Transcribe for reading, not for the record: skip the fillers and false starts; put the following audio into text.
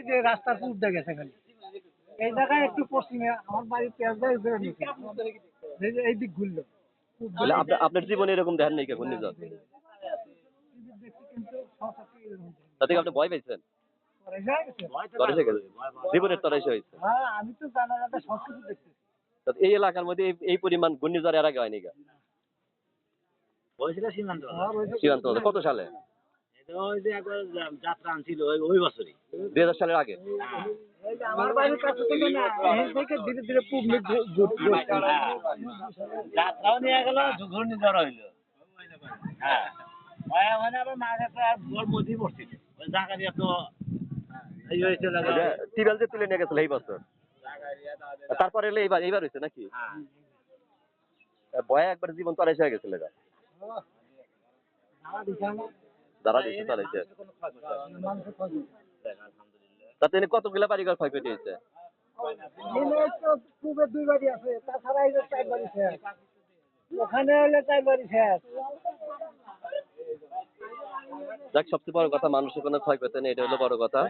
যে রাস্তার পুর দিয়ে গেছে খালি এই জায়গায় একটু পশ্চিমে আমার বাড়ি পেঁয়াজ দেয় এই দিক ঘুরলো বলে আপনার জীবনে এরকম দেখেন নাই কে ঘূর্ণিঝড়? কিন্তু তাতে কি আপনি ভয় পেয়েছেন? তরাইছে গেছে জীবনের তরাইছে হয়েছে। হ্যাঁ আমি তো জানালাটা সবকিছু দেখছি তা এই এলাকার মধ্যে এই পরিমাণ ঘূর্ণিঝড় এর আগে হয়নি গা? হয়েছিল সীমান্ত সীমান্ত কত সালে? ওই যে একবার যাত্রা আনছিল ওই বছরই 2000 সালের আগে। আমার বাড়ির কাছে থেকে না এই থেকে ধীরে ধীরে পুবলিক যাত্রাও নিয়ে গেল ঘূর্ণিঝড় হইলো। হ্যাঁ মানে আবার মাঝে তো আর জল মধ্যেই পড়ছিল ওই জায়গাটা তো এই হয়েছিল টিবেল যে তুলে নিয়ে গেছিল এই বছর, তারপরে এলে এইবার হয়েছে নাকি? ভয়ে একবার জীবন তরাইছে হয়ে গেছিল গা। যারা দিচ্ছে তরাইছে। তাতে কতগুলা বাড়িঘর ক্ষয়ক্ষতি হয়েছে? পূবের 2 বাড়ি আছে তাছাড়া এই যে 4 বাড়ি শেষ ওখানে হলে 4 বাড়ি শেষ যাক সবচেয়ে বড় কথা মানুষের কোনো ক্ষয়ক্ষতি নেই, এটা হলো বড় কথা।